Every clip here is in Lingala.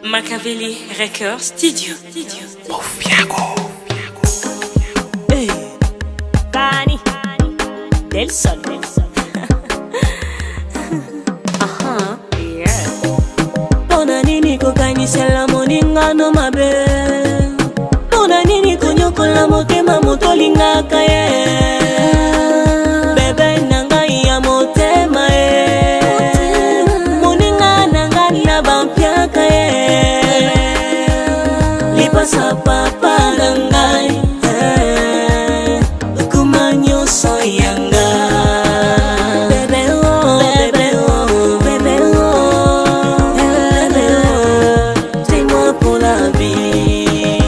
Machiavelli Records Studio. Boffiago. Hey, Bani Del Sol. Yeah. Pona nini kokanisela moninga no mabe? Pona nini konyokola motema motolingaka ye? Bebe nanga ya motema ye. Moninga nanga na bampiaka ye. Lipasa papa nangai. Kumanyo soyanga. Bebe oh, bebe oh, bebe oh, bebe oh. Dis-moi pour la vie.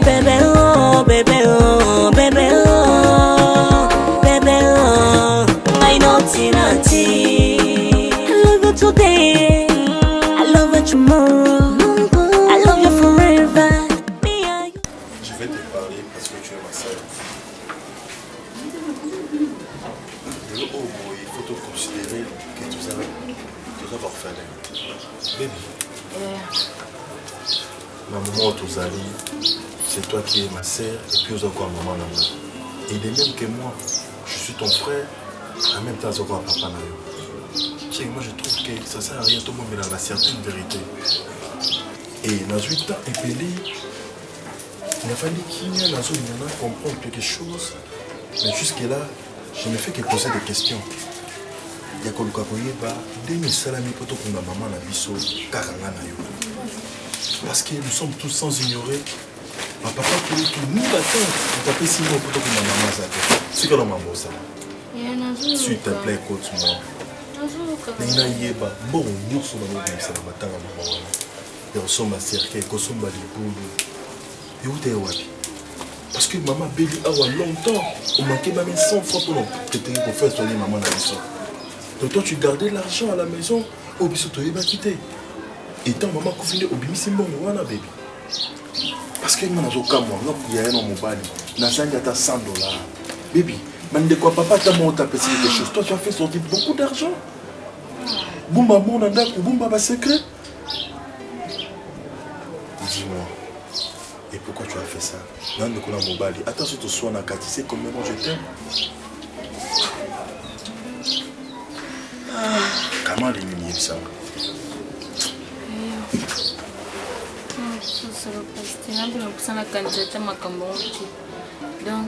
Bebe oh, bebe oh, bebe oh, bebe oh. I know Tinati. I love you today. I love you tomorrow. I love you forever. Je vais te parler parce que tu es ma sœur. Il faut te considérer que tu es orphelin. Baby. Ma maman, c'est toi qui es ma sœur et puis encore maman. Et de même que moi, je suis ton frère, en même temps, encore papa. Moi, je trouve que ça sert à rien, tout le monde est dans la certaine vérité. Et dans 8 ans, il a fallu qu'il y ait dans une comprendre quelque chose. Mais jusque-là, je ne fais que poser des questions. Il y a des salami pour que ma maman a biso parce que nous sommes tous sans ignorer. Ma papa pour tout nous l'attend. On t'appelle si pour que ma maman s'appelle. C'est que l'on m'a dit ça. S'il te plaît, écoute-moi. Bon, nous sommes dans le matin. Et on sommes à cercle, on sommes à l'épaule. Et où t'es wapi? Parce que maman Béli a longtemps, on manquait même 100 francs pour faire soigner maman à la maison. Donc toi tu gardais l'argent à la maison, au biso tu vas quitter. Et tant maman confinée au bimisi bon wana baby. Parce que moi nazo kamwa, il y a un homme mobile, nazanga ta 100 $. Baby, man de quoi papa t'a monté quelque chose. Toi tu as fait sortir beaucoup d'argent. Boumba bon nanda ou boumba ba secret. Dis-moi. Et pourquoi tu as fait ça? Attends, si tu sois dans tu sais combien moi je t'aime. Comment l'éliminer ça? Donc,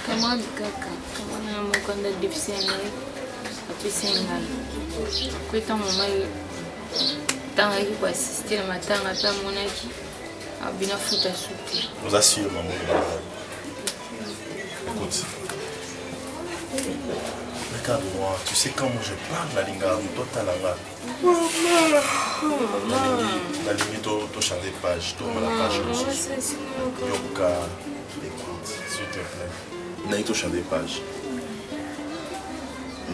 comment on a difficile Nous assure, maman. Écoute. Regarde-moi, tu sais quand moi je parle la langue, toi ta langue. La limite, tu changes des pages, tu la page. Yoka, écoute, s'il te plaît. Tu changes des pages.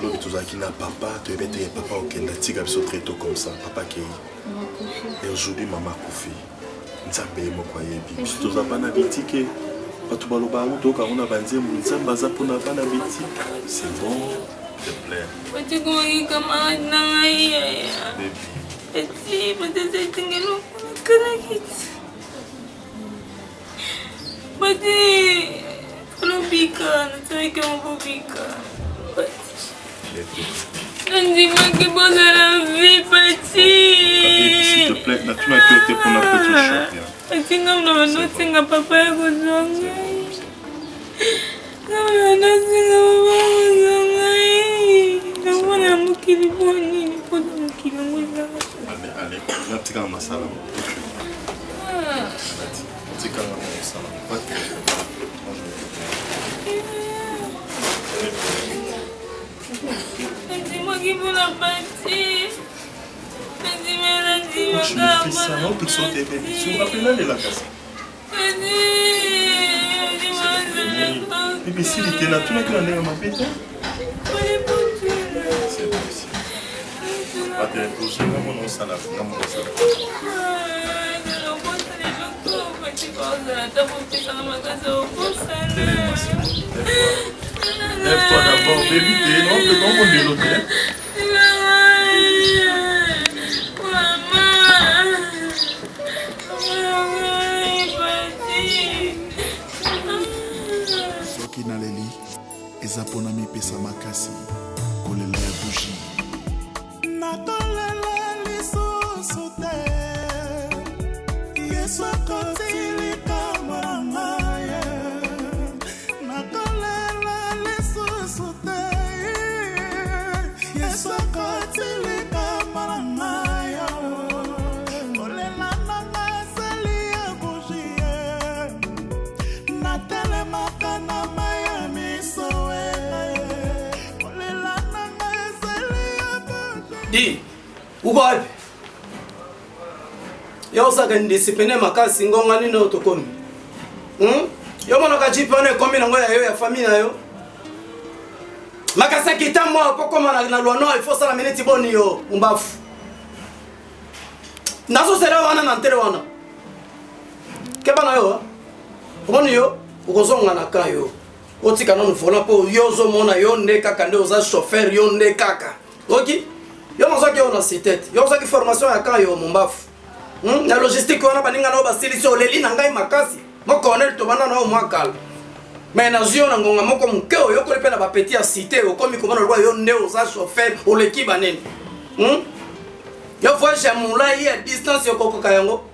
L'autre, tu as qui n'a papa, tu es papa au Kenya, tu as très tôt comme ça, papa qui est. Et aujourd'hui, maman Koufi. Nzambe moko yebi biso za bana bitike batu baloba muto ka ona banzembu nzamba za pona bana bitike c'est bon s'il te plaît Pati ko kama na ngai eti pati tingelo kana kit Pati kolobika na tsai ka mbobika Dis-moi que bon à la vie, Pati. S'il te plaît, tu m'as tué pour la petite chose. Pati, comme nous avons tinga papa et gozonga. Comme nous avons tinga papa et gozonga. Nous avons mukili boni, nous avons mukili mouza. Allez, on a tika ma salam. Tika ma salam. Pas de Dis-moi qui vous l'a bâti. Dis-moi, je me fais ça, non, tout ça, t'es bébé. Tu me rappelles là, les lacasse. Bébé, s'il était là, tu n'as que la nègre à ma bête. C'est possible. Pas de retour, non, non, ça l'a fait, non, ça l'a fait. Lève-toi d'abord, baby, t'es non, mais comment on est l'autre? pesa makasi kolela ya bougie nakolela lisusu te yesu akotilika mwangaye nakolela lisusu te yesu akotilika mwangaye kolela nanga esali ya bougie natelemaka na maya miso kolela nanga esali ya bougie Di, uko wapi? Yo saka ndisipene makasi ngonga nini otokomi. Yo mwana kajipe one komi na ngoya yo ya famille na yo. Makasa kitambo poko na luano il faut ça la minute boni yo umbafu. Nazo sera wana na ntere wana. Keba na yo. Boni yo ukozonga na kayo. Otika na nfola po yo zo mona yo nde kaka nde oza chauffeur yo nde kaka. OK? Yo nazaki on a citette. Yo nazaki formation ya kayo mumbafu. Na logistique wana baninga na basili so leli na ngai makasi. Mo colonel to bana na mo akala. Mais na zio na ngonga moko mukeo yo kolepe na ba petit ya cité okomi komana lwa yo nde oza chauffeur oleki banene. Yo voyage mula ya distance yo kokoka yango.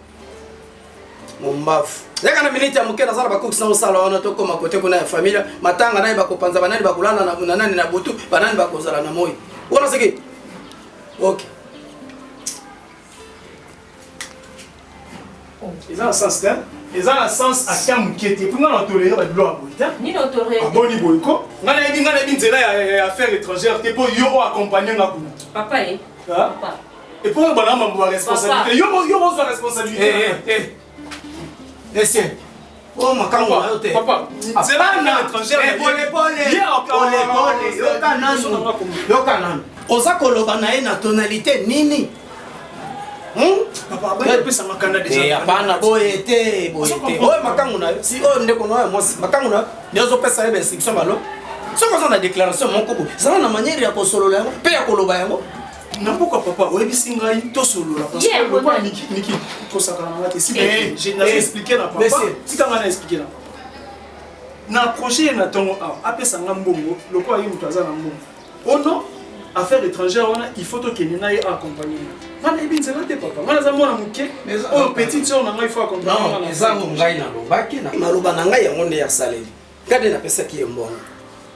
Mumbafu. Yaka na minute ya muke na sala bakoki na sala wana to koma kote kuna ya familia matanga naye bakopanza banani bakulana na nani na butu banani bakozala na moyi. Ona seki. OK. Ils ont un sens, ils ont un sens à Kam qui était pour nous tolérer la gloire. Ni l'autorité. Ah bon, ni boyko. On a dit que affaires étrangères, c'est pour yo accompagner la kuna. Papa est. Papa. Et pour nous, on a responsabilité. Yo a responsabilité. Laissez. Oh ma kangwa yote. Papa. C'est pas une étrangère. Yo kanano. Oza koloba na na tonalité nini? Papa, ba pesa makanda déjà. Hapana boyete. Oye makangu na si o ndeko na moi makangu na ndezo pesa ebe instruction balo. Soko za na déclaration mon kobo. Ça na manière ya kosolola yango, pe ya koloba yango. Na pourquoi papa, oye bisinga to solola parce que le quoi niki kosaka na ngate si j'ai expliqué na papa. Si kanga na expliqué na. Na projet na tongo a pesa ngambongo, le quoi yi mutaza na mbongo. Oh non. Affaires étrangères, il faut que nous ayons accompagné. Papa. Oh, petite soeur, il faut accompagner. Non, les gens ngai na lobaki na maloba na ngai yango nde ya saleli. Kade na pesa ki mbongo.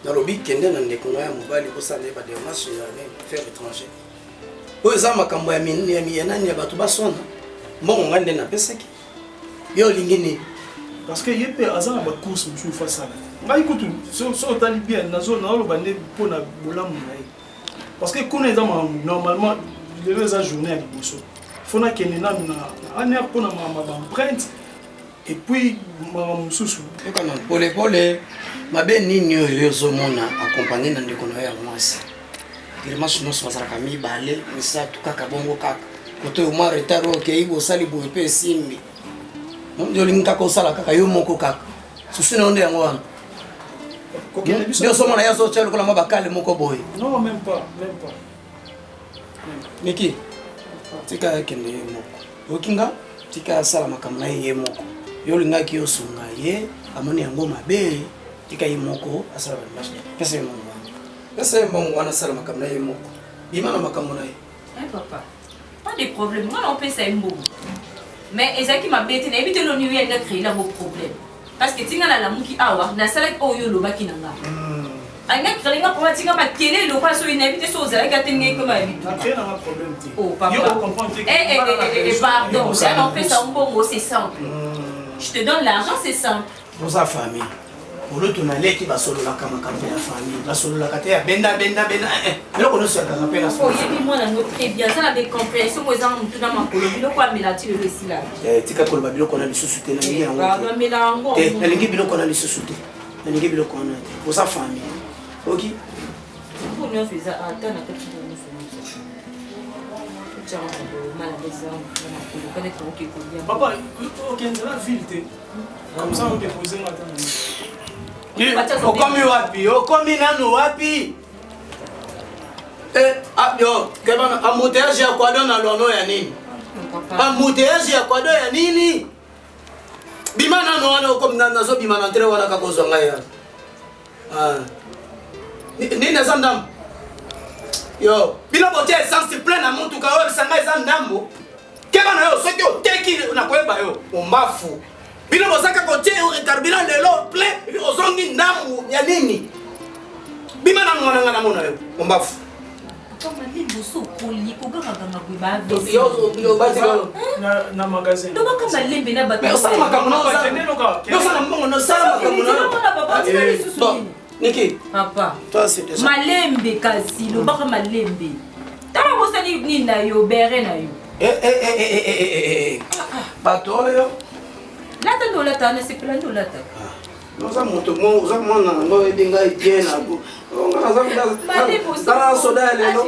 Na lobi kende na ndeko na ya mobali ko sala ba démarche ya affaires étrangères. O eza makambo ya minini ya nani ya batu basona. Mbongo ngai nde na pesa ki. Yo lingini parce que yepé azana ba course mchu fa sala. Ngai kutu so tali bien na zone na loba nde pona bolamu ngai. Parce que quand normalement, il devait être journée à l'Ibosso. Il faut que nous ayons une empreinte et puis nous sous. Pole ma ben nini yo zomona accompagner na ndeko na ya mwasi. Dimanche nous sommes à Camille balé, mais ça tout kaka bongo kaka. Koto yo ma retard OK ibo sali bo pe simbi. Ndio linga ko sala kaka yo moko kaka. Susina onde yango wana. Ndio somo na yaso chelo kula mabakale moko boy. Non, même pas. Miki. Tika kende moko. Okinga tika sala makamna ye moko. Yo linga ki yosunga ye amoni yango mabe tika ye moko asala ba mashi. Pesa ye moko. Pesa ye moko wana sala makamna ye moko. Bimana makamna ye. Papa. Pas de problème. Moi on peut ça mbo. Mais ezaki mabete na ebite l'onu yenda créer la problème. Parce que tinga na lamuki awa na salak oyo lobaki nanga. Anga krelinga pour tinga ba kele lo kwa so inhabite so zala ka tinga ko ba bitu. Après on a problème. Oh papa. Yo comprendre que pardon, ça on fait ça mbongo c'est simple. Je te donne l'argent c'est simple. Pour sa famille. Pour le tonalé qui va solo la kama kama la famille, va solo la kate benda. Alors qu'on se rappelle la. Oh yebi moi na notre très bien ça avec compréhension moi za mutu na makolo bilo kwa melati le resila. Tika ko ba bilo kona lisusuté na ngi yango. Ba melango. Na ngi bilo kona lisusuté. Na ngi bilo kona pour sa famille. OK. Pour nous c'est ça attends na petit peu nous. Tiens, mal à l'aise na makolo connait trop qui ko bien. Papa, OK, c'est la ville. Comme ça on déposer maintenant. Okomi wapi? Okomi nanu wapi? Yo, kebana embouteillage ya kwado na lono ya nini? Embouteillage ya kwado ya nini? Bimana no wana okomi nazo bimana ntere wana kakozonga ya. Ni na zandam. Yo, bila bote essence plein na montu ka o sanga zandambo. Keba na yo soki o teki na koyeba yo, o mafu. Bila bosaka kote o carburant lelo plein, o zongi ndamu ya nini? Bima na ngona na mona yo, o mafu. Kama limbo so poli ko ganga kuiba. Yo basi na magazine. Ndo kama lembe na bato. Mais osala makambo na osala. Yo sala mbongo na sala makambo na. Niki. Papa. Toi c'est déjà. Malembe kasi lo baka malembe. Tama bosali nini na yo bere na yo. Bato yo. Lata ndo lata na sepela ndo lata. Noza moto mo oza mwana ngo ebinga bien na go. Nga naza dans la soda lelo.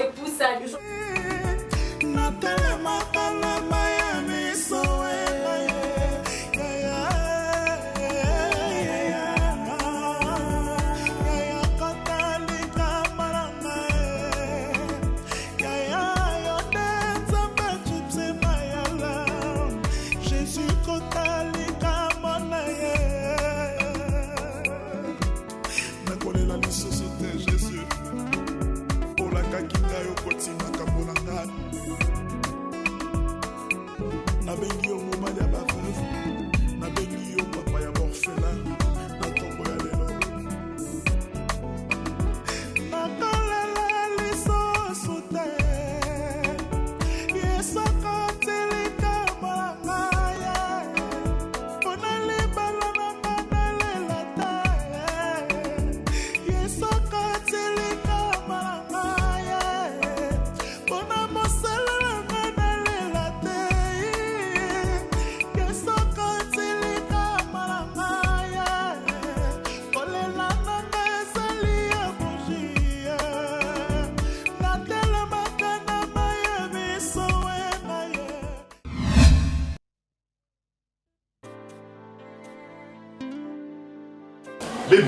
Baby,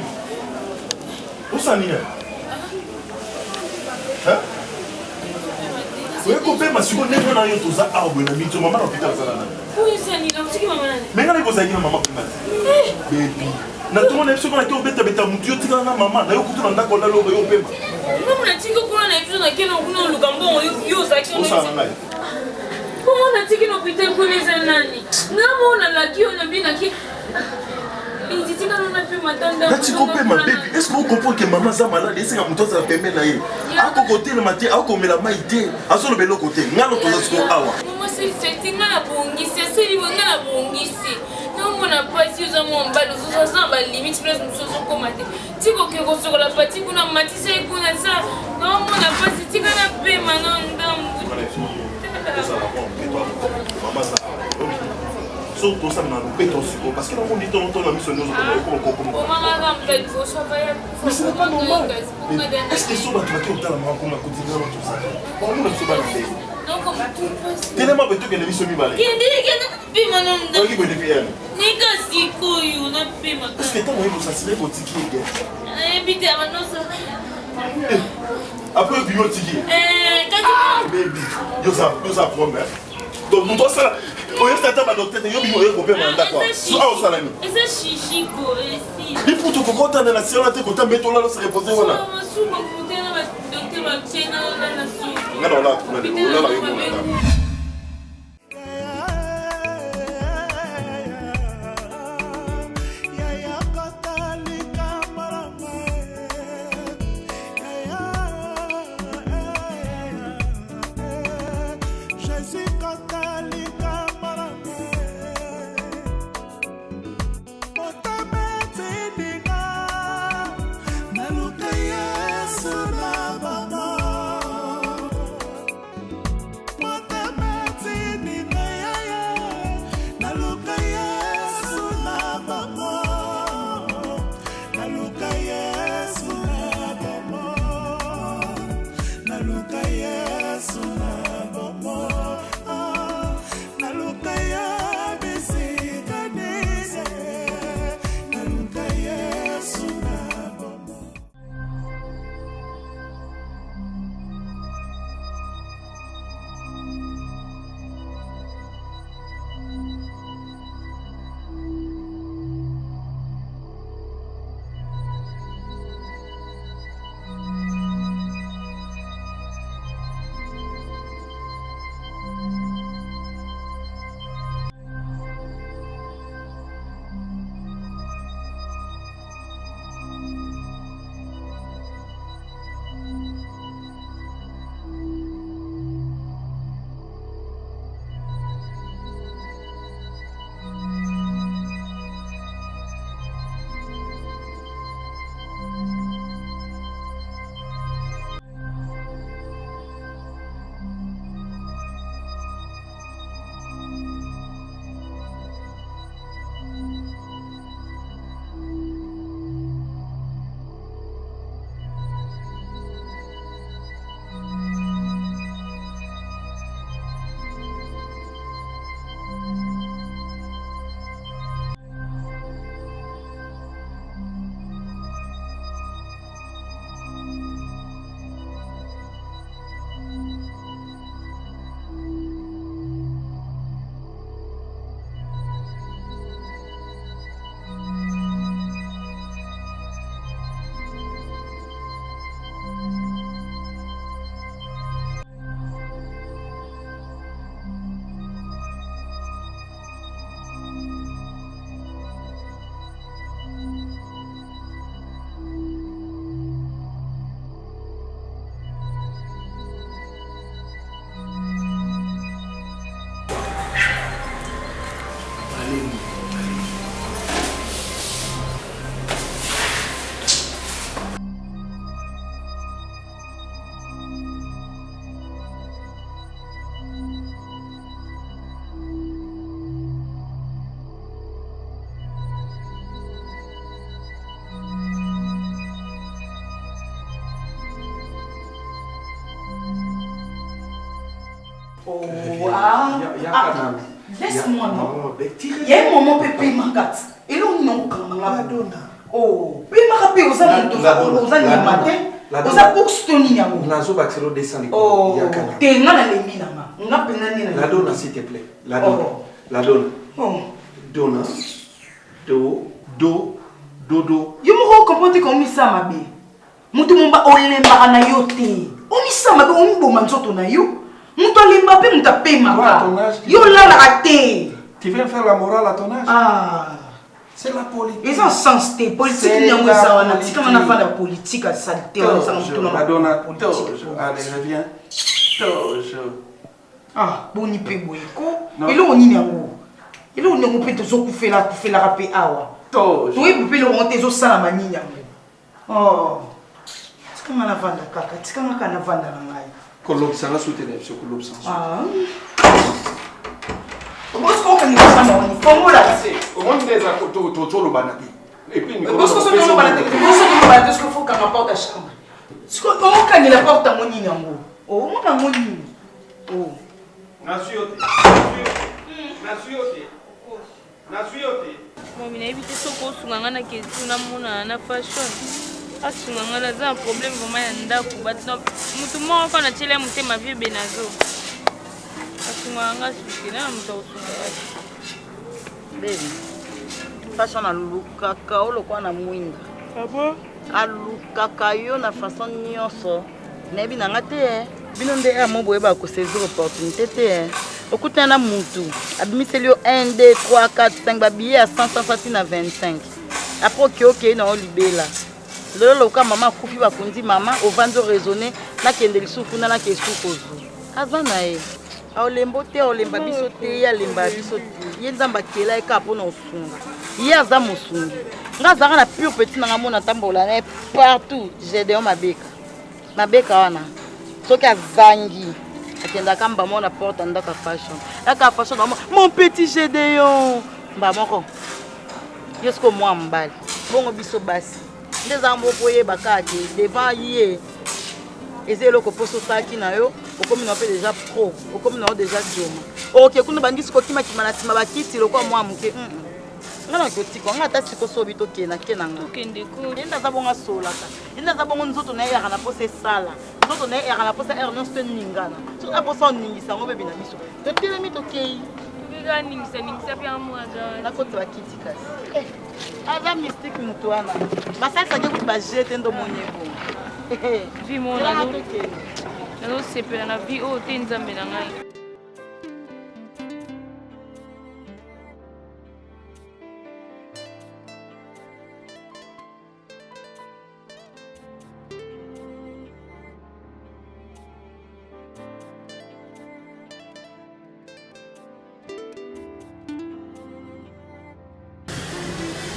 où ça n'y est? Hein? Vous avez coupé ma seconde, vous avez tout ça, ah, vous avez mis tout maman dans l'hôpital. Oui, ça n'y est, tu maman. Mais quand vous avez dit maman, baby, na tout le monde est sûr qu'on a été au bête à mon Dieu, tu as maman, d'ailleurs, vous avez dit qu'on a l'eau et au paiement. Non, on a dit qu'on a épuisé dans quel on a le gambon, yo, ça qui où ça en a? comment on a dit qu'on a l'hôpital pour les années? Non, on a la qui, on a bien la qui. Tu comprends ma baby? Est-ce que vous comprenez que maman est malade? Est-ce que vous avez permis d'aller? À côté le matin, à côté la maïté, à son bel côté. N'a pas de ce qu'on a. Moi c'est effectivement la bongi, c'est lui on a la bongi ici. Non on n'a pas si vous avez un bal, vous avez un limite place nous sommes commander. Tu vois que vous sur la partie qu'on a matissé qu'on a ça. Non on n'a pas si tu qu'on a payé maintenant dans. Maman ça. Surtout ça m'a coupé ton sucre parce que on dit ton ami son nous mais ce n'est pas normal. Est-ce que ça va te mettre dans la main comme à côté de tout ça? On ne peut pas le faire. Non comme tout passe. Tellement beto que les mi balé. Qui dit maintenant. On qui peut faire. Nika siko yo na pema. Est-ce que tu as ça c'est pour tiki bité maintenant ça. Après bio tiki. Quand baby. Yo ça promet. Donc pour toi ça on est à ta docteur yo bio yo copain d'accord. Ah au salami. Et ça chichi ko ici. Il faut te content dans la séance te content mettre là se reposer voilà. Non là Mata Laisse-moi, non. Il y a un moment où Pépé m'a gâté. Et là, on est en train de oh, Pépé m'a rappelé aux amis matin. Aux abox Tony Niamo. Nazo Baxelo descend. Oh, t'es dans la limite, on a peine la donne, s'il te plaît. La donne. La donne. Donna. Do. Yo me comprends comme ça, ma bé. Mutu mumba olemba na yote. Omi ça, ma bé, omi boma nzoto na yo. Mutu olemba pe mutu pe ma. Yo là la raté. Tu viens faire la morale à ton âge? Ah. C'est la politique. Ils ont sens de politique. Il y a un petit comme on a fait la politique à saleté. La donne. Allez, reviens. Ah, bon, il peut boire. Et là, on y est en haut. Et là, on peut te couper la rapée. Oui, vous pouvez le monter au salama. Oh. C'est comme on a vendu la caca. C'est comme on a vendu la maille. Colombe, ça va soutenir, monsieur Colombe. Ah. Comment est-ce qu'on peut nous faire ça? Comment là? Au moins, il est à le banati. Et puis, il faut qu'on apporte la chambre. Comment quand il apporte à mon nid en haut? Oh, mon amour. Oh. Bon, mais éviter ce qu'on se gagne na question na fashion. Asunga na za problème vraiment ya ndako batna mutu mo ko na chele mute ma vie benazo. Asunga nga sikina mutu usunga. Baby. Fashion alukaka olokwa na mwinga. Abo? Alukaka yo na façon nyonso. Nebi na ngate bino nde ya mobo eba ko saisir opportunité te. Okutana mutu abimiseli yo 1 2 3 4 5 ba billet à 100 na 25. Après OK na olibela. Lolo ka mama kufi ba kundi mama ovando raisonner na kende lisufu na ke suko zo. Azana e. Aolembo te olemba biso te ya lemba biso te. Ye nzamba kela e ka pona osunga. Ye aza mosungi. Nga zaka na pure petit na mona tambola na partout. J'ai de mabeka. Mabeka wana. Soki azangi. Akenda kamba mona porte ndaka fashion. Ndaka fashion mon petit Gédéon. Mba moko. Yesko moi mbali. Bongo biso basi. Les ambopoye bakaki devant yé. Ezelo ko poso saki na yo, okomi na pe déjà pro, okomi na déjà joma. OK, kuna bandisi ko kima kimana tima bakiti lokwa mwa muke. Ngana ko tiko ngata tiko sobi to kena nga. Okende ko. Enda za bonga solaka. Enda za bongo nzoto na yaka na pose sala. Nzoto na yaka na pose Ernest Ningana. So na pose ningisa ngo bebi na biso. To telemi to kei. Biga ningisa pia mwaga. Na ko twa kiti kasi. Ada mystique mutu wana. Basasa ke kuti bajete ndo monyebo. Vi mona no. No sepela na vi o tenzambe na ngai.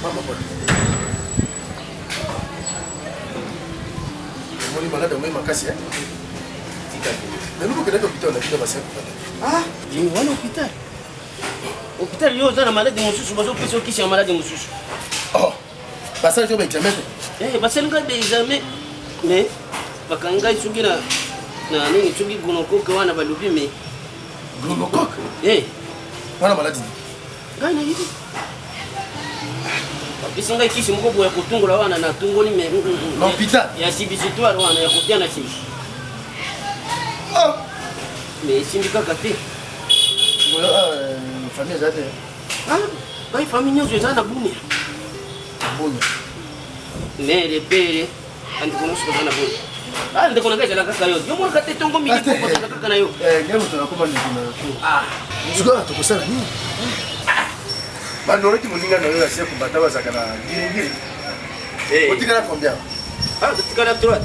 Mama boy. Moni malade au même makasi hein. Mais nous connaissons l'hôpital on a vu dans ma Ah, j'ai un hôpital. Hôpital yo za na malade mususu bazo pesa okisi ya malade mususu. Oh. Passage au examen. Basali nga examen. Mais bakanga isugi na nini isugi gonokoko wana balubi mais gonokoko. Wana malade. Gana hivi. Isinga kisi mkobo ya kutungola wana na tungoni me l'hôpital ya substitutoire wana ya kutia na chini. Mais sindika kati. Voilà famille zate. Ba famille nyo zana buni. Buni. Mais les pères andi kono siko zana buni. Ndiko na kaza kaka yo. Yo mo kate tongo mili ko saka kaka na yo. Ngemo tunakoma ni kuna. Siko tukosana nini? Bandoro ki moninga na yo asia kubata bazaka na ngiri. Otikala combien? Otikala 3.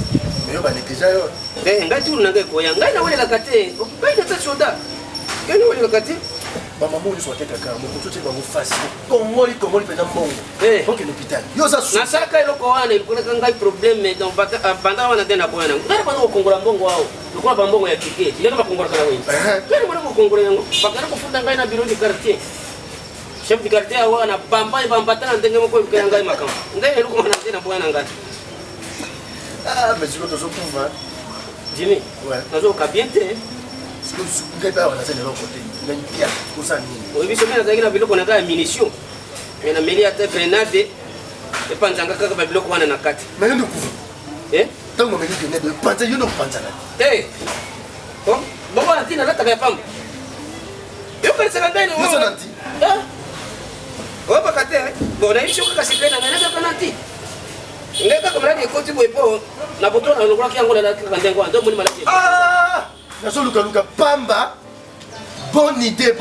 Mais yo ba déjà yo. Ngai tourna ngai ko ya. Ngai na wele la kate. Ngai na soda. Ngai na wele la kate. maman moi soit quelqu'un mon côté va vous face comment il pendant bon OK l'hôpital yo ça na saka eloko wana ilikuwa kanga problème donc banda wana tena bwana ngara bana kukongola mbongo wao ilikuwa bambongo ya kike ile kama kongola kana wewe kwani mwana kukongola yango bakara kufunda ngai na bureau de quartier chef de quartier wana bamba tana ndenge mko kwa ngai makamo ngai ilikuwa na tena bwana ngati mais je te retrouve Jimmy ouais nazo kabiente ngai pa wana tena côté ngai pia kusani oui biso mena zaki na biloko na kaya munition mena meli ata grenade e panzanga kaka ba biloko wana na kati mais ndo kufu tango meli grenade panza yo no panza na bon atina lata ya pamba yo pesa ngai no yo nanti oba kate bon na isho kaka sikena na nanga kanati ngeka kama ndio koti boipo na botona lokwa kiango la kaka ndengo ndo muni malaki nazo luka pamba bonne idée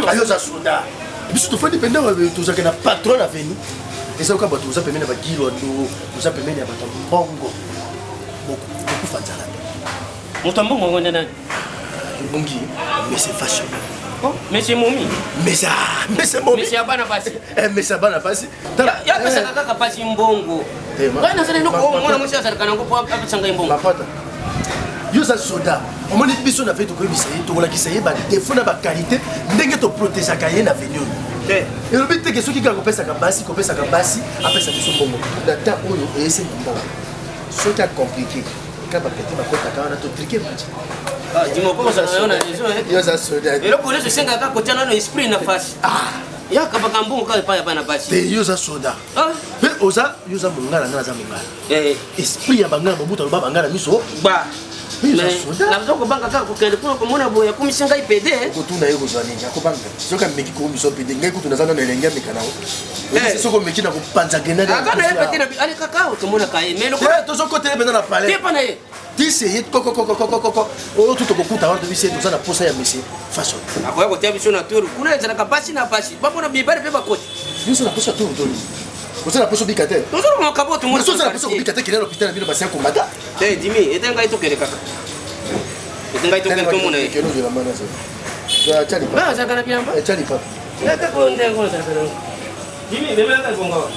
ayo za soda biso to fandi penda to zaka na patron aveni eza ka bato za pemene ba gilo ndo za pemene ya bato mbongo beaucoup fanzala Moutambongo ngone nani bongi mais c'est fashion Monsieur Momi Monsieur Momi Monsieur Abana Basi Monsieur Abana Basi ya pesa kaka pasi mbongo ngana sana noko mwana mwisho sana ngopo hapa changa mbongo mapata yo za soda omoni biso na fait to koyebisa ye to kolakisa ye ba défaut na ba qualité ndenge to protéger ka ye na venir et le but que soki ka kopesa ka basi apesa biso mbongo data oyo ese mbongo soki a compliqué ka ba petit ba kota ka na to triquer match Dimo kwa sana yona hizo yo za soda elo kule senga ka kotana no esprit na fasi ya ka bakambongo ka pa bana basi te yo za soda pe oza yo za mongala na za mongala esprit ya bangala bobuta ba bangala miso ba na zoko banga kaka kokende kuna komona boya kumisenga ipede kotuna yeko zani ya kobanga soka meki ko miso pede ngai kutuna zana na elenga mekanao soko meki na kopanza grenade akana epete na ale kakao tomona kaye melo ko to soko tele bena na palais te pana ye dise hit koko o tuto kokuta wana bise to zana posa ya monsieur fashion akoya kotia biso na turu kuna ezana kapasi na pasi bapona bibare pe bakoti biso na posa turu turu kozala poso bikate tozolo makaboto mo kozala poso bikate kile l'hôpital bino basien komata dimi etenga ito kele kaka etenga ito kele tomona ye kelo de la mana ça ya chali ba za kana bien ba chali pa naka ko ndengo na kana dimi meme naka bonga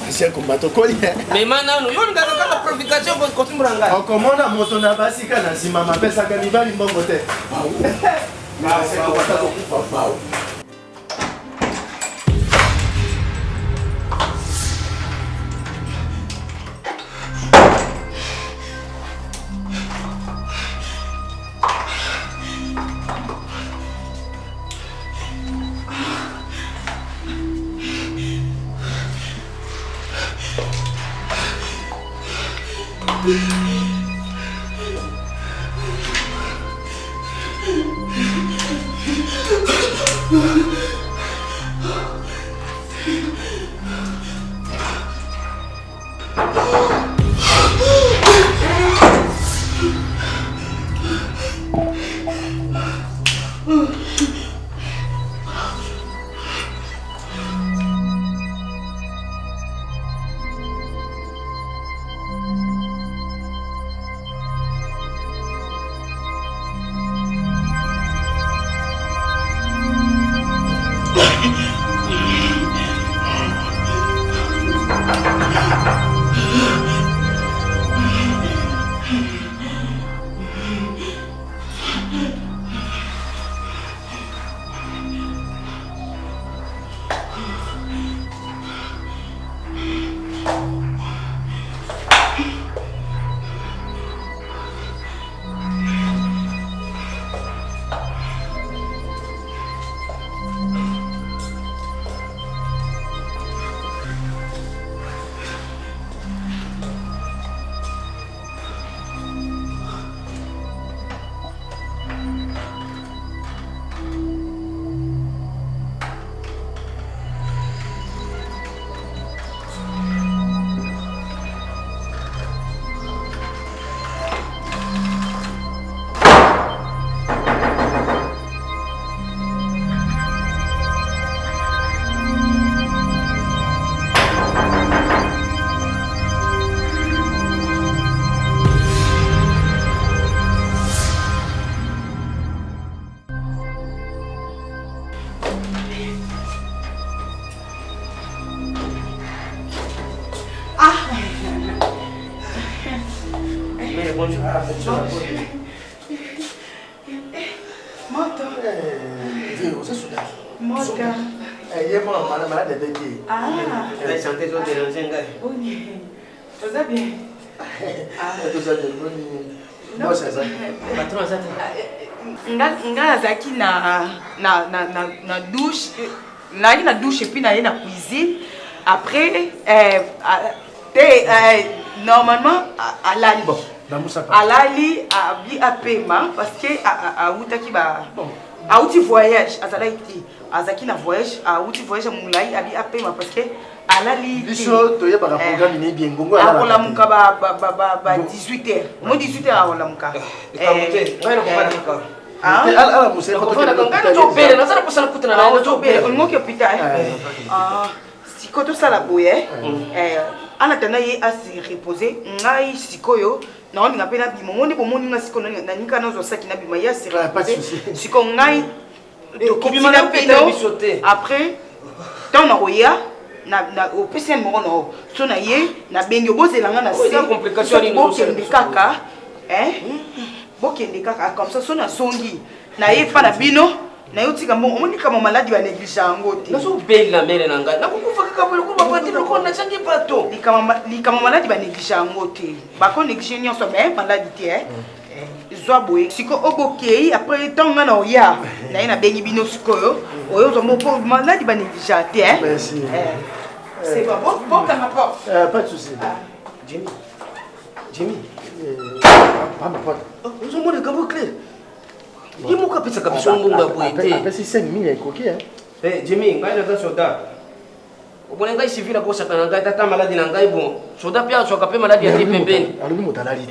basien komata ko li mais mana no yon ngaka kaka provocation ko kotumbranga okomona moto na basika na sima mapesa ka mibali mbongo te na se ko bata ko kufa Mère, bonjour. Moto. Moto. Il est malade de qui? Ah. Elle a chanté sur des anciens gars. Oui. Tout va bien. Tout ça de bon. Moi c'est ça. Patron ça. Nga azaki na douche. Na douche et puis na cuisine. Après normalement alali bon. Alali abi apema parce que autaki ba auti voyage azaki na voyage auti voyage mulai abi apema parce que alali biso to yeba ka programme ni bien ngongo ala muka ba 18h mo 18h ala muka ngana ko fana muka ala musa ko to ngana to bele na sana ko sana kutana na to bele ngoki hôpital siko to sala boye ana tana ye asi reposer ngai sikoyo na on nga pena bimo moni bomoni nga siko na nika na zo saki na bima ya sira siko ngai to kobima na pena bisote après tant na roya na au PCN mo no so na ye na bengi obozelanga na si complication ni no kaka bokende kaka comme ça so na songi na ye fa na bino na yotika mbongo omoni kama maladi ba néglige yango te nazo bela mere na ngai nakukufa kaka bolo ko ba patino ko na changi pato likama maladi ba néglige yango te ba ko néglige nyonso mais maladi te zwa boye siko obokei après tonga na oya na ye na bengi bino sikoyo oyo zo mo po maladi ba néglige te merci c'est pas bon kama pas pas de souci Jimmy pas ma pote nous sommes de gabo clair il m'a capé ça comme son bonga boité après c'est 5000 et coquille Jimmy ngai na soda obona ngai civil ko sakana ngai tata maladi na ngai bon soda pia so kapé maladi ya pembeni alors mo dalali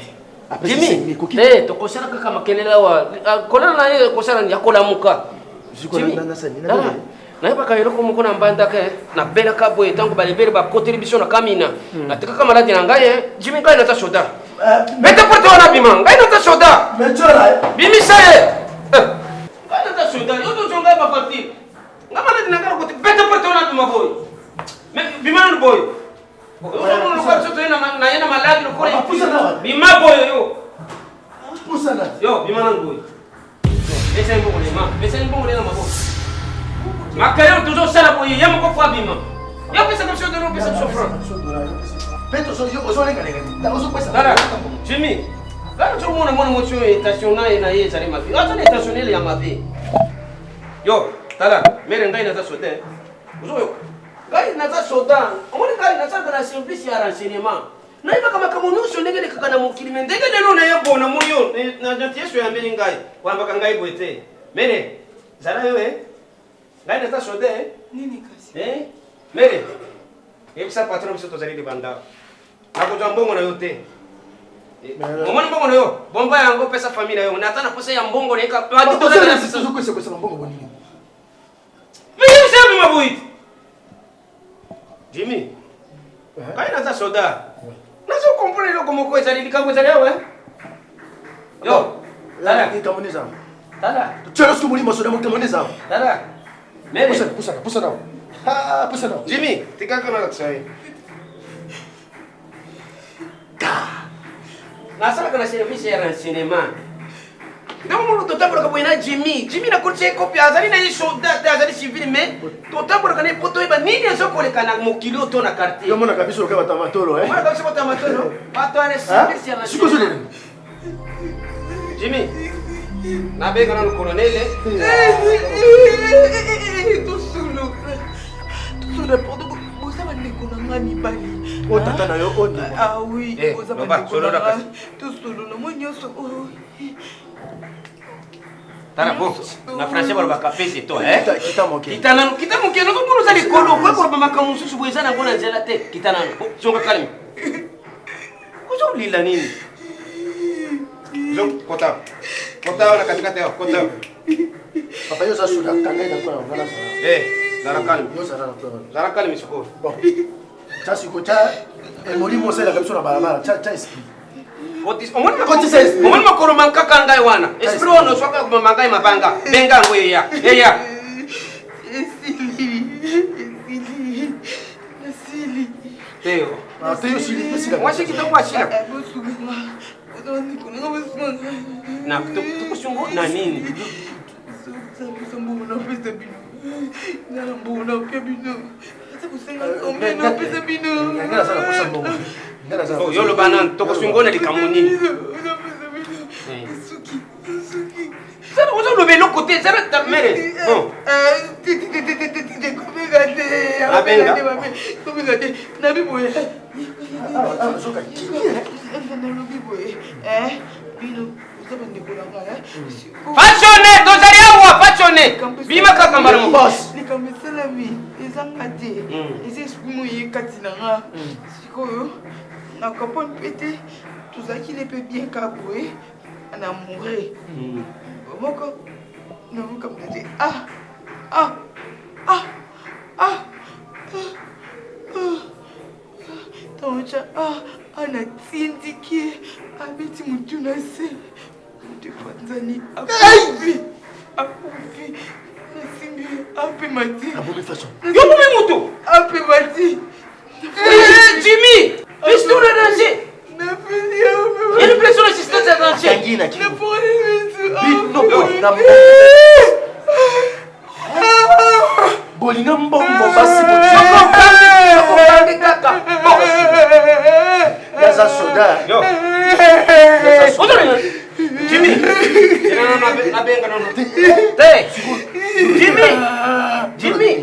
après Jimmy to ko sala kaka makelela wa kola na ye ko sala ya kola muka Jimmy na yeba ka yeloko moko na mbanda ke na bela ka boye tango balebele ba contribution na kamina na teka ka maladi na ngai Jimmy ngai na ta soda mete porte wana bima ngai na ta soda bimi saye ngai na ta soda yo to jonga ba parti ngai maladi na ngai ko mete porte wana bima boy bima no boy yo no ko so to na yana maladi ko bima boy yo pusana yo bima no boy ese mbongo le na mabo Macarena toujours ça la boye yam ko fa bima ya pesa comme ça de no pesa sofra peto so yo so lenga lenga da so pesa dara Jimmy kana to mona motion étationnelle na ye sari mafi ato étationnelle ya mafi yo tala mere ngai na za sote uzo yo ngai na za soda omoni ngai na za na service ya renseignement na iba kama kama nusu ndenge kaka na mukili ndenge lelo na yebo na moyo na jantie so ya mbele ngai wamba kangai boete mere zara wewe ngai na ta sode nini kasi mere ebisa patron biso tozali libanda nakozwa mbongo na yo te omoni mbongo na yo bomba yango pesa famille na yo natana posa ya mbongo na eka kwesa mbongo bonini mimi msebi mabuiti Jimmy ngai na ta soda nazo comprendre loko moko ezali likambo ezali awe yo tala itamoneza tala tuchelo siku mulimo soda mutamoneza tala mere pusa nao pusa nao Jimmy tikaka na tsai nasala kana service ya renseignement ndemo mulo totambola kabwena Jimmy na kurche copy azali na soda azali civil mais totambola kana poto eba nini azokolekana mokilo to na quartier yo mona kabiso ka batamatolo mona kabiso batamatolo patone service ya renseignement Jimmy na bega na colonel tusulu porte boza bandeko na nga mibali o tata na yo ote oui boza bandeko na nga tusulu na moi nyonso tara bon na français balo bakapesi to kita moke no ko za likolo ko ko ba makamusu boza na ngona nzela te kita nano zonga kalmi ko zo lila nini zo kota na katikati yao kota papa yo sa suda kangai na kwa ngala zara kalmi siko bon cha siko cha molimo sela kabisa na barabara cha esprit omoni makolo mankaka ngai wana esprit ono soka mangai mabanga benga ngo eya Teo. Teo sili. Wacha kidogo ashira. Na tukushungu na nini? Yolo bana tukushungona likamunini. Ça vous avez l'autre côté, ça va ta mère. Bon. Façonné, dosaria façonné. Bima kaka mara boss. Nikamesala mi, ezangate. Ezespumu yekatinanga. Sikoyo. Na kapon pété. Tout ça qui ne peut bien kaboué. On a mouru. Moko. Non, comme tu dis. Tonja, anatindiki. Abeti mtu na se. Mtufanzani. Akufi. Nasimbi. Ape mati. Abomi façon. Yobume mutu. Ape mati. Jimmy. Restaure danger. Il y a une pression d'assistance à danger. Bolinga mbongo basi yaza soda. Yo. Jimmy. Jimmy.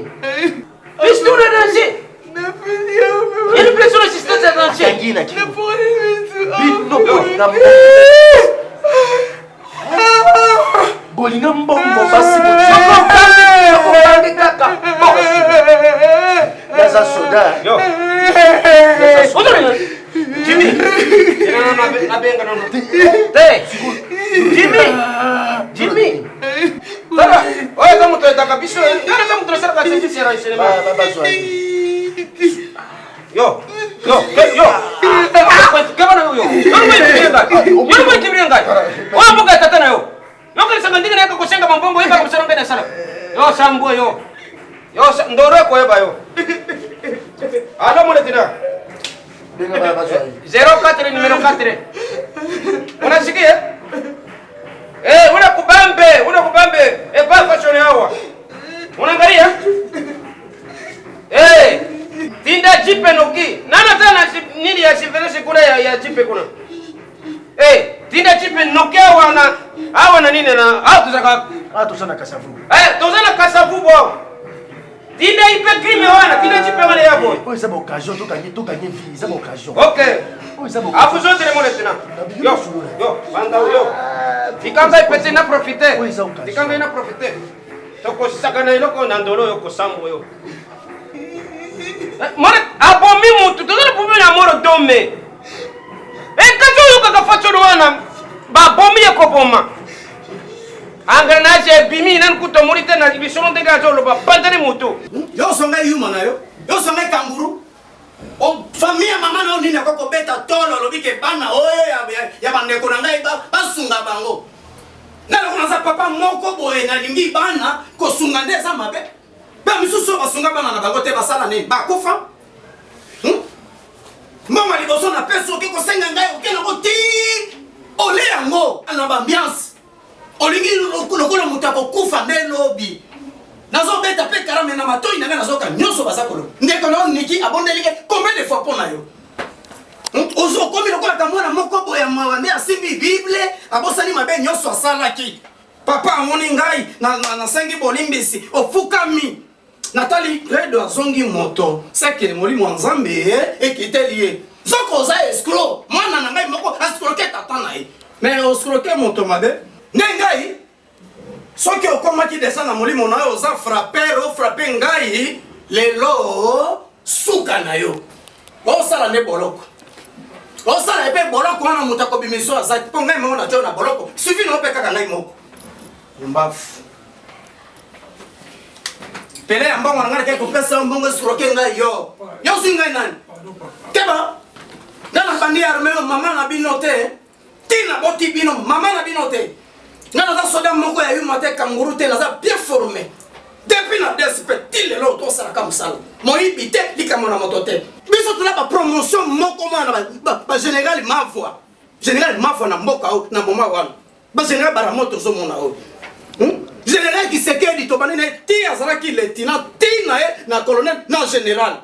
Restaure danger. Il y a une pression d'assistance à danger. Bolinga mbongo basi yaza soda. Yo. Jimmy. Jimmy. Tara, oye kama tunataka bisho, ndio kama tunasaka sisi sera sinema. Yo. Kama yo. Yo kibrenga. Oya mboga tata na yo. Yo kali sanga ndinga yako kusenga mambongo yeba kumsaranga na sana. Yo sambo yo. Yo ndoro ko yeba yo. Alo mole tina. 04 numero 4. Unasikia? Unakubambe. Pa fashion hawa. Unaangalia? Tinda jipe noki. Nana tena nini ya siferesi kuna ya jipe kuna. Tinda jipe noki hawa na nini na tuzana kasavu. Tuzana kasavu bwa. Tinda ipe crime wana, tinda jipe wale yabo. Oh, ça occasion to gagner vie, ça occasion. OK. Oh, ça Afu zote le mole tena. Yo, banda yo. Fikanga ipete na profiter. Fikanga ina profiter. Toko sakana iloko na ndolo yo kosambo yo. Mora abomi mutu tozana pume na moro dome. Kajo yo kaka facho wana ba bomi ya kopoma. Angrenage bimi nan kuto morite na bisono de gajo lo ba bandere mutu. Yo songa yuma na yo. Yo songa kanguru. O famia mama na nini akoko beta tolo lo bike bana oyo ya bande ko ngai ba sunga bango. Na lo na papa moko boye na lingi bana ko sunga ndeza mabe. Ba misusu basunga bana na bango te basala ne ba kufa. Mama liboso na peso ke ko senga ngai o ke na ko ti. Ole yango ana ba ambiance. Olingi lokolo mutako kufa nde lobi. Nazo beta pe karame na matoi na nazo ka nyoso basakolo. Ndeko no niki abondelike combien de fois pona yo. Ozo komi lokola kamwana moko boya mwande asimbi Bible abosani mabe nyoso asalaki. Papa amoni ngai na sengi bolimbisi ofukami. Natali redo azongi moto. Seke molimo nzambe ekitelie. Zoko za escroc. Mwana na ngai moko escroquer tata na ye. Mais escroquer moto mabe. Nengai soki okomaki desa na molimo na yo oza frappe ngai lelo suka na yo osala nde boloko osala epe boloko wana moto akobimiso azaki mpo ngai moko na jo na boloko suivi na ope kaka ngai moko mbafu pele ya mbongo na ngai nakei kopesa mbongo esroke ngai yo zwi ngai nani keba nga na bandi ya arme mama na bino te tina boti bino mama na bino te. Nga naza soda moko ya yuma te kanguru te naza bien formé. Depuis na DSP kaka musala moyibi te likambo na moto te biso tuna ba promotion moko mana ba général mafwa na mboka o na moma wana ba général baramoto zo mona o général qui se kedi to banene ti azalaki lieutenant ti na na colonel na général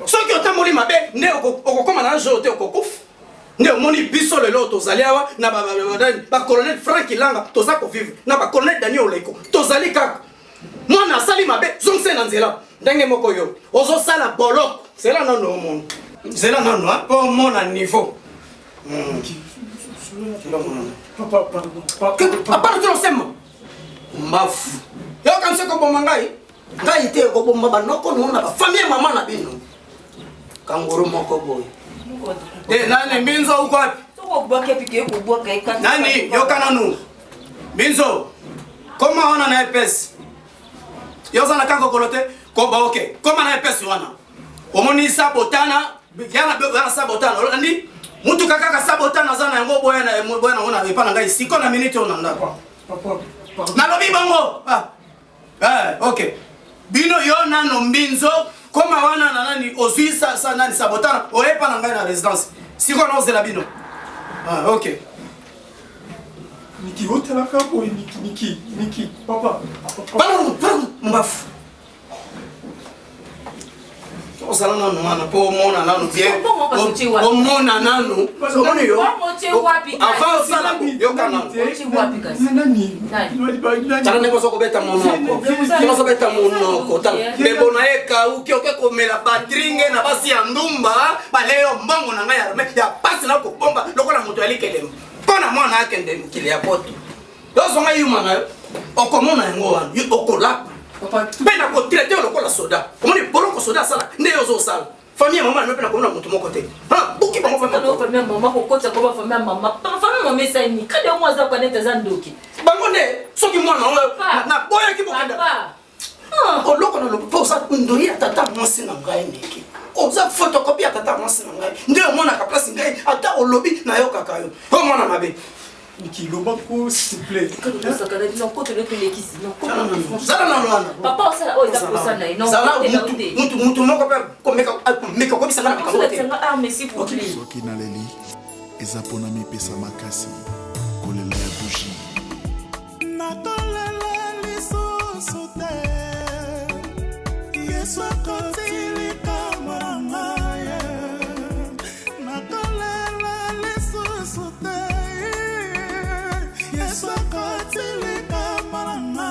soki otamoli mabe nde okokoma na jeu te okokufa nde omoni biso lelo tozali awa na ba colonel Frank Ilanga toza ko vivre na ba colonel Daniel Oleko tozali kaka mwana asali mabe zongse na nzela ndenge moko yo ozosala boloko zela nano omono zela nano po mona niveau apart tu osema mbafu yo kanse ko bomba ngai te ko bomba banoko no na ba famille mama na bino kanguru moko boy nani Mbinzo uko wapi? Nani yokana nu Mbinzo koma wana na EPS yoza na kango kolote koba okay koma na EPS wana omoni sabotana yana sabotana olandi mutu kaka sabotana zana yango boya na ona epana ngai siko na minute ona ndako na lobi bango okay bino yo nano Mbinzo koma wana na nani ozuisa sa nani sabotana oepa na ngai na résidence siko na ozela bino okay Niki hotela kapo Niki papa mbafu osala nanu mana po mona nanu bien o mona nanu omoni yo avant osala yokana tala neko soko beta monoko kino so beta monoko tala bebo na eka uki oke komela batringe na basi ya ndumba baleyo mbongo na ngai arme ya pasi na ko bomba lokola moto alikele pona mwana akende mukili ya poto dozo ngai yumana okomona yango wana okolapa bena ko traiter lokola soda omoni boloko soda sala nde yozo sala famille mama no pena komona mutu moko te buki bango famille mama ko kotsa ko famille mama mesa ni kade o mwaza kwa neta za ndoki bango ne soki mwana na boya ki bokenda oloko na lopo sa ndori tata mwasi na ngai ndeki oza photocopie ya tata mwasi na ngai nde omona ka place ngai ata olobi na yo kaka yo o mwana mabe Niki lobako s'il te plaît. Papa ça oh ça pour ça non. Ça là mutu moko pe komeka ko bisanga na kamote. Ah mais s'il vous plaît. Soki na leli ezapona mipesa makasi kolela ya bougie. Natolela lisusu te Yesu akotili kamaranga Natolela lisusu te Yesu akotili kamaranga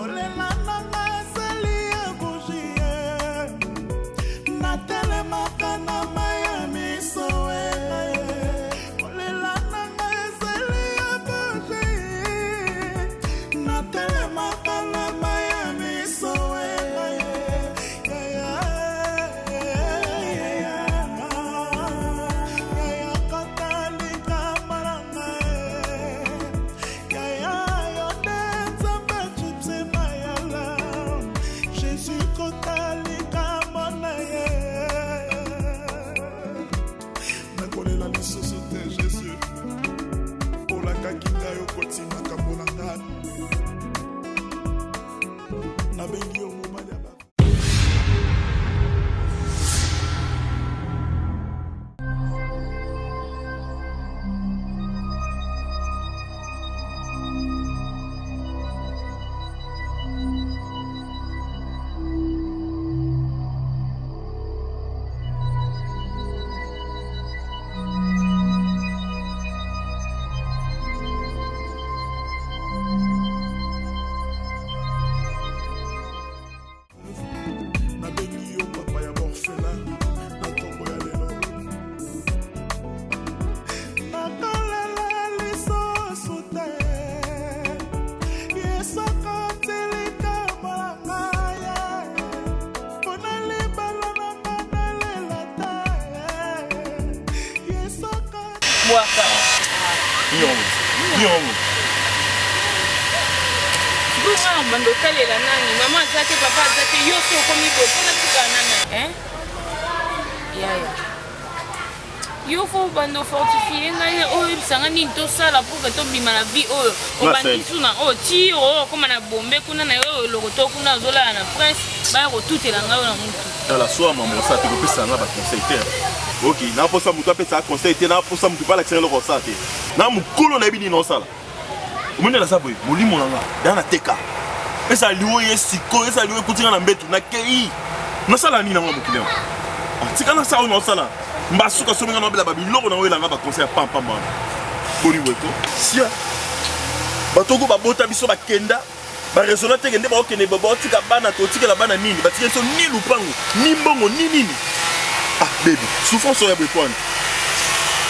Olela nanga esali ya bougie Natelemaka na maya miso Olela nanga esali ya bougie Natelemaka na maya miso Mando kale la nani mama zake papa zake yote uko mibo kuna tika nani yaya Yo faut bando fortifier ngai oyo bisanga ni to sala pour que to bima la vie oyo o bandi suna o ti o comme na bombe kuna na yo lokoto kuna zola na presse ba ko tutela ngai na mutu ala soa maman ça te kopesa nga ba conseil te OK na posa mutu apesa conseil te na posa mutu bala tsela ko sa te na mukolo na bini no sala munela saboy molimo nanga dana teka esa liwo yesiko esa liwo kutinga na mbetu na kei na sala ni na nga mukile tika na sa no sala mbasuka sominga no bela babiloko na oyelanga ba conseil pam pam bana boni weko sia batoko babota biso bakenda ba raisonner te kende ba okene baba tika bana to tika la bana nini ba tika so ni lupango ni mbongo ni nini ah baby souffrance ya bepone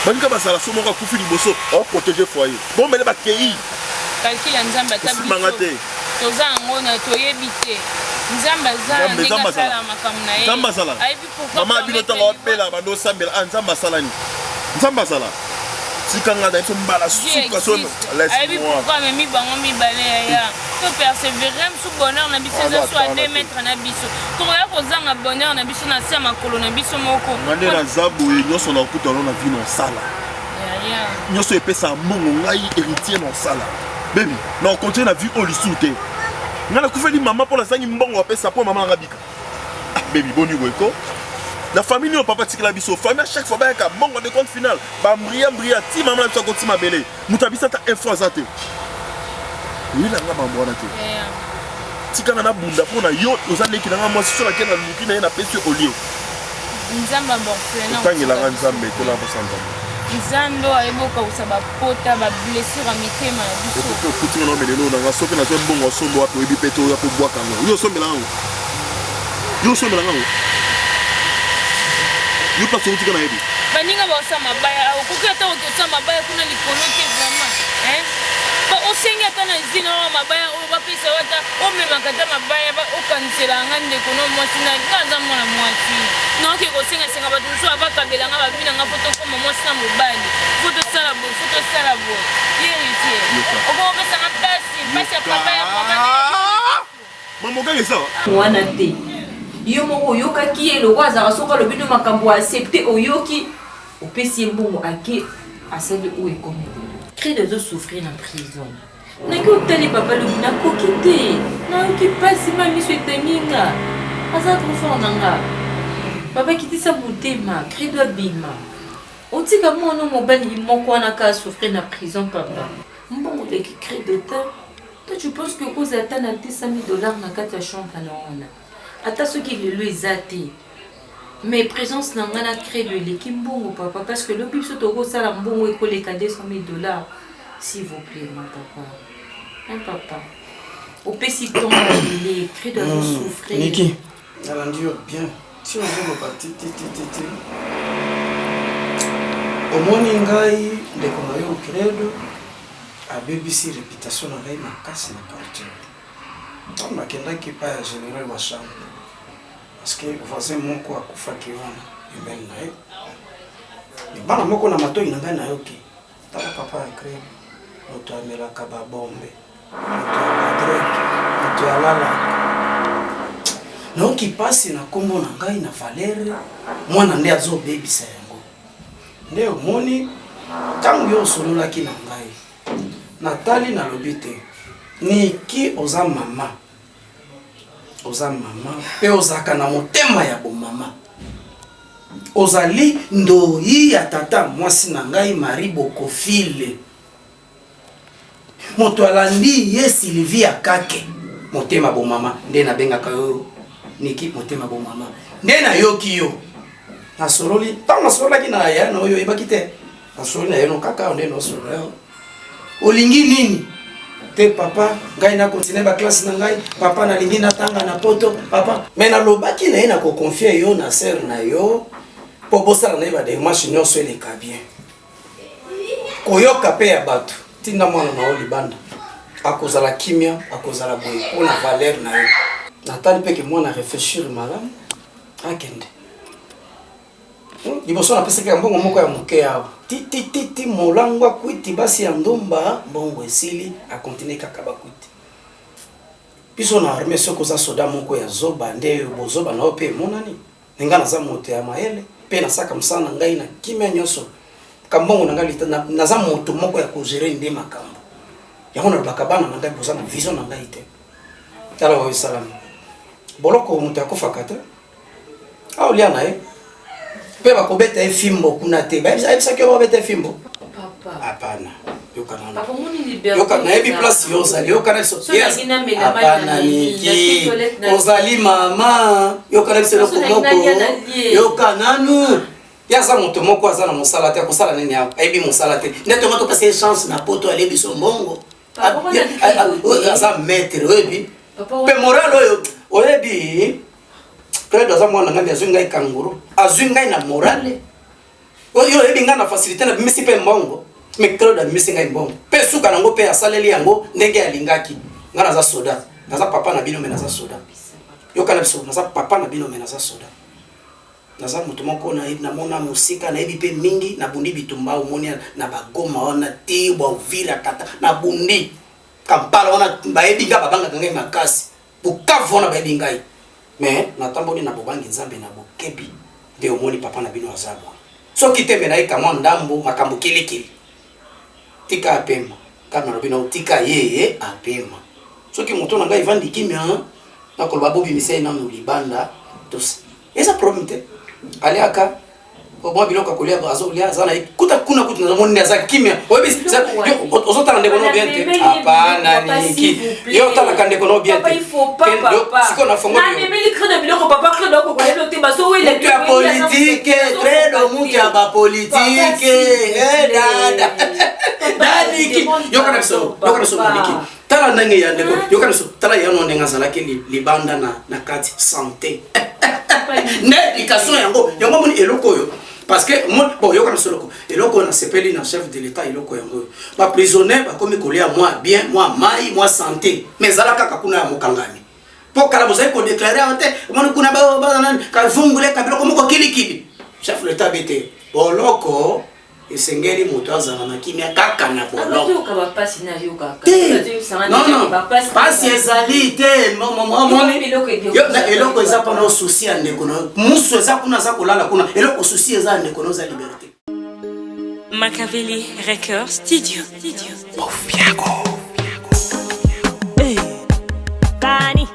banika basala so moko kufi liboso o protéger foyer bon mele ba kei calcul nzamba tabiso toza ngona toyebite nzamba za ndinga sala makamna ye nzamba sala mama bino tango pela bando sambela nzamba sala ni nzamba sala sikanga da mbala suka so laisse moi pourquoi me mi bango mi balé ya to persévérer sous bonheur na biso soit 2 mètres na biso to ya kozanga bonheur na biso na sia makolo na biso moko ngande na zabu nyoso na okuta na vie no sala ya nyoso epesa mbongo ngai héritier no sala baby na continue na vie au lisute ngana kufeli mama pour la sangi mbongo apesa pour mama ngabika baby boni weko la famille au papa tikela biso famille à chaque fois ba ka mbongo de compte final ba mbria ti mama na biso ma belé mutabisa ta info azate oui la ngaba mbona te tikana na bunda pona yo ozaleki na ngamo so la kena luki na na pesi olie nzamba morfle na tangela nzambe to la bosanga nzambe ayeboka usaba pota ba blessure mitema na biso ko kuti na melelo na ngaso pe na zo mbongo sombo wapo ebi peto ya ko bwaka ngo yo sombela ngo yo pas so tika na ebi baninga ba sa mabaya okuki ata otosa mabaya kuna likolo ke vraiment ba osenga kana zina wa mabaya o ba pesa wata o me makata mabaya ba o kansela ngande kono mwasi na kaza mwana mwasi na ke ko senga ba tuso abakabela nga ba bina nga foto ko mwasi na mobali foto sala bo yeriti o bo pesa na pasi ya papa ya mama gani ça mwana te yo moko yokaki ye lokwa azaka soka lobino makambo accepté oyoki opesi mbongo ake asali o ekomeli crée de zo souffrir en prison naki otali papa lobi nakoki te nayoki mpasi ma miso etanginga aza confort nanga papa kitisa motema crée do abima otika mwana mobali moko wana ka souffrir na prison papa mbongo leki crée de temps toi tu penses que koza ata na te $100,000 na kati ya chambre na wana ata soki lelo eza te mais présence na nga na crée de leki mbongo papa parce que lobi biso tokosala mbongo ekoleka $200,000 s'il vous plaît mon papa opesi ton les crée de souffrir Niki alandio bien si on veut partir omoni ngai ndeko na yo credo abebisi réputation na ngai makasi na quartier ntango nakendaki pa ya général wa chambre parce que voisin moko akufaki wana pembeni na ye bana moko na matoi na ngai nayoki tala papa ya credo moto amelaka babombe moto ya badrek moto ya lalaka nayoki pasi na kombo na ngai na valere mwana nde azobebisa yango nde omoni ntango yo osololaki na ngai natali nalobi te Niki oza mama pe ozaka na motema ya bomama ozali ndoyi ya tata mwasi na ngai Marie Bokofile moto alandi ye Sylvia Kake motema bomama nde na bengaka yo Niki motema bomama nde na yoki yo nasololi tango nasololaki na ya na oyo ebaki te nasololi na ye no kaka nde no solo olingi nini te papa ngai na continuer ba classe na ngai papa na lingi na tanga na poto papa mais na lobaki na ye na ko confier yo na sœur na yo po bosala na ba de machine nyonso eleka bien koyoka pe ya bato tinda mwana na oli banda akozala kimia akozala boye po na valeur na yo natali pe ke mwana réfléchir malamu akende liboso na pesa ke mbongo moko ya moke awa ti molangwa kwiti basi ya ndomba mbongo esili a continuer kaka bakwiti biso na armée soko za soda moko ya zoba nde bozoba na ope monani ninga na za moto ya maele pe na saka msana ngai na kimia nyonso kambongo na ngai naza moto moko ya ko gérer ndé makambo yango na bakabana na ngai bozana vision na ngai te tala wa salam boloko mutu akofaka te aolia na ye pe bakobeta efimbo kuna te bayebisa ke babeta efimbo papa hapana yokana papa moni liberté yokana yebi place yozali yokana so hapana niki ozali mama yokana biso lokomoko yokana nu yaza moto moko aza na mosala te akosala nini awo ayebi mosala te nde tongo topesa chance na poto ale biso mbongo aza maître oyebi pe moral oyo oyebi Claude aza mwana ngambi azwi ngai kanguru azwi ngai na morale oyo oyebi ngai na facilité na bimisi pe mbongo mais Claude abimisi ngai mbongo pe suka nango pe asaleli yango ndenge alingaki ngai naza soda naza papa na bino me naza soda yokana biso naza papa na bino me naza soda naza moto moko na mona musika na yebi pe mingi na bundi bitumba omoni na bagoma wana tibwa uvira kata na bundi Kampala wana bayebi nga babanga ngai makasi Bukavu wana bayebi ngai mais natamboli na bobangi nzambe na bokebi de omoni papa na bino azaba soki tembe na ikamwa ndambo makambo kilikili tika apema kama na bino tika yeye apema soki moto na ngai vandi kimia na koloba bobi misai na libanda tous eza problème te aliaka obo biloko kolia bazo lia zana kuta kuna na moni za kimia obi ozotala ndeko no bien te hapana niki yo tala kande kono bien te siko na fongo na mimi crée de biloko papa crée de ko kolela te baso we le politique très de mutu ya ba politique dada niki yo kana so niki tala ndenge ya ndeko yo kana so tala ya no ndenga zala ke libanda na kati santé ne éducation yango moni eloko yo parce que bon yo kana soloko eloko na sepeli na chef de l'état eloko yango ba prisonnier ba komi kolia moi bien moi mai moi santé mais zala kaka kuna ya mokangani po kala bozai ko déclarer ante moni kuna ba nan ka vungule ka biloko moko kilikili chef de l'état bete boloko esengeli moto azana na kimia kaka na boloko non pasi ezali te moni eloko eza pa na souci ya ndeko na musu eza kuna za kolala kuna eloko souci eza ndeko na za liberté Makaveli Record Studio Bofiago Kani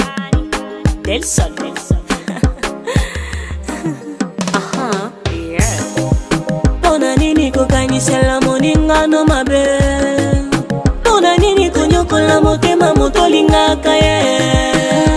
Del Sol Pona nini kokanisela moningano mabe Pona nini konyokola motema motolingaka ye